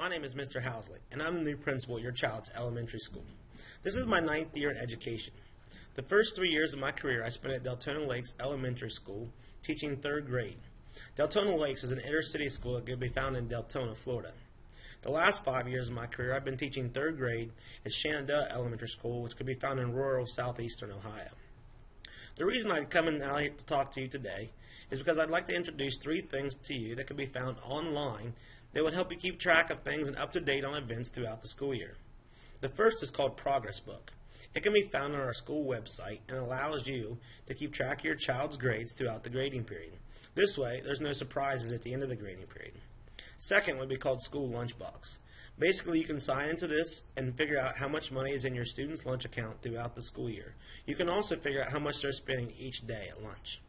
My name is Mr. Housley, and I'm the new principal at your child's elementary school. This is my 9th year in education. The first 3 years of my career I spent at Deltona Lakes Elementary School, teaching 3rd grade. Deltona Lakes is an inner-city school that can be found in Deltona, Florida. The last 5 years of my career I've been teaching 3rd grade at Shenandoah Elementary School, which can be found in rural southeastern Ohio. The reason I've come in out here to talk to you today is because I'd like to introduce 3 things to you that can be found online that would help you keep track of things and up to date on events throughout the school year. The first is called Progress Book. It can be found on our school website and allows you to keep track of your child's grades throughout the grading period. This way, there's no surprises at the end of the grading period. Second would be called School Lunchbox. Basically, you can sign into this and figure out how much money is in your student's lunch account throughout the school year. You can also figure out how much they're spending each day at lunch.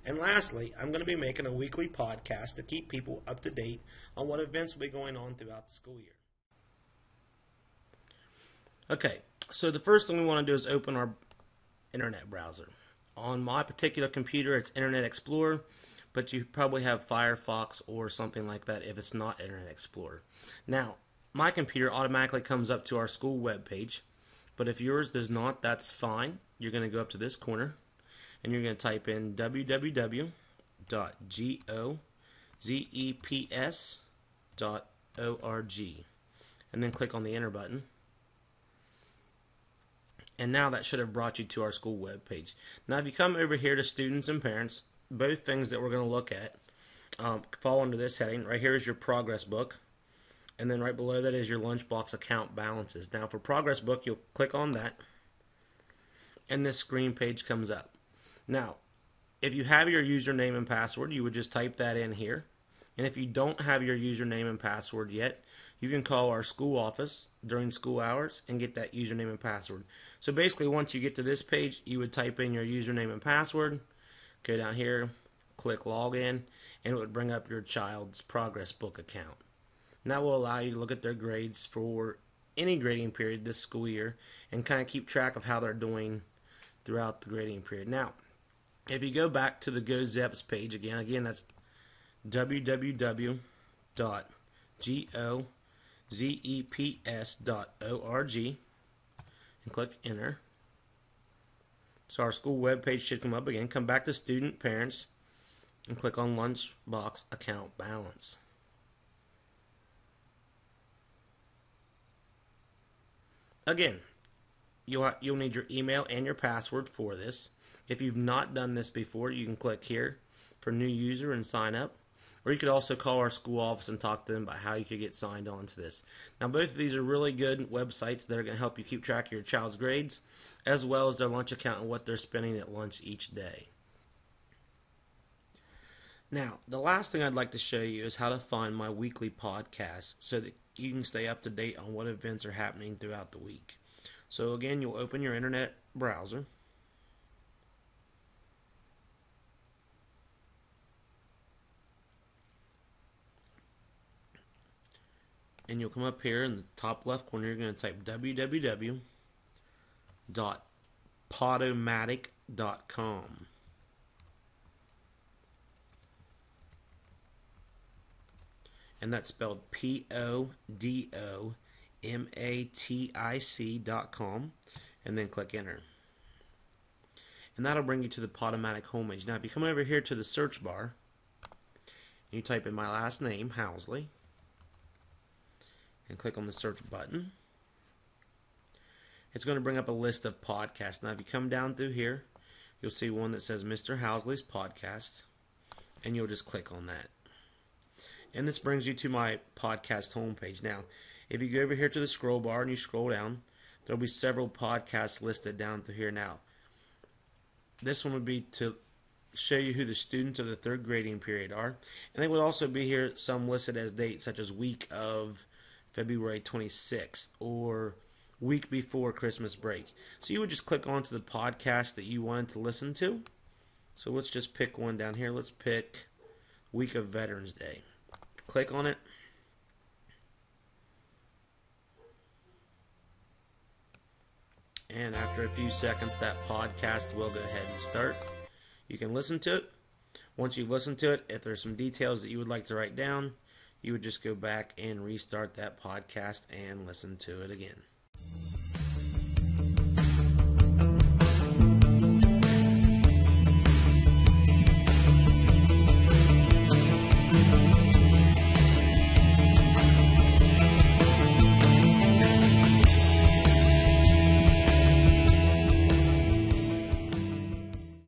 And lastly, I'm going to be making a weekly podcast to keep people up to date on what events will be going on throughout the school year. Okay, so the first thing we want to do is open our internet browser. On my particular computer, it's Internet Explorer, but you probably have Firefox or something like that if it's not Internet Explorer. Now, my computer automatically comes up to our school web page, but if yours does not, that's fine. You're going to go up to this corner, and you're going to type in www.gozeps.org, and then click on the enter button. And now that should have brought you to our school web page. Now, if you come over here to students and parents, both things that we're going to look at fall under this heading. Right here is your progress book, and then right below that is your lunchbox account balances. Now, for progress book, you'll click on that, and this screen page comes up. Now, if you have your username and password, you would just type that in here. And if you don't have your username and password yet, you can call our school office during school hours and get that username and password. So basically, once you get to this page, you would type in your username and password, go down here, click login, and it would bring up your child's progress book account. And that will allow you to look at their grades for any grading period this school year and kind of keep track of how they're doing throughout the grading period. Now, if you go back to the GoZeps page again that's www.gozeps.org, and click enter. So our school web page should come up again. Come back to student parents and click on lunchbox account balance. Again, you'll need your email and your password for this. If you've not done this before, you can click here for new user and sign up. Or you could also call our school office and talk to them about how you could get signed on to this. Now, both of these are really good websites that are going to help you keep track of your child's grades, as well as their lunch account and what they're spending at lunch each day. Now, the last thing I'd like to show you is how to find my weekly podcast so that you can stay up to date on what events are happening throughout the week. So again, you'll open your internet browser. And you'll come up here in the top left corner, you're going to type www.podomatic.com. And that's spelled Podomatic.com, and then click enter. And that'll bring you to the Podomatic homepage. Now, if you come over here to the search bar, and you type in my last name, Housley, and click on the search button, it's going to bring up a list of podcasts. Now, if you come down through here, you'll see one that says Mr. Housley's Podcast, and you'll just click on that. And this brings you to my podcast homepage. Now, if you go over here to the scroll bar and you scroll down, there'll be several podcasts listed down through here. Now, this one would be to show you who the students of the 3rd grading period are. And they would also be here some listed as dates, such as week of February 26th or week before Christmas break. So you would just click onto the podcast that you wanted to listen to. So let's just pick one down here. Let's pick week of Veterans Day. Click on it. And after a few seconds, that podcast will go ahead and start. You can listen to it. Once you've listened to it, if there's some details that you would like to write down, you would just go back and restart that podcast and listen to it again.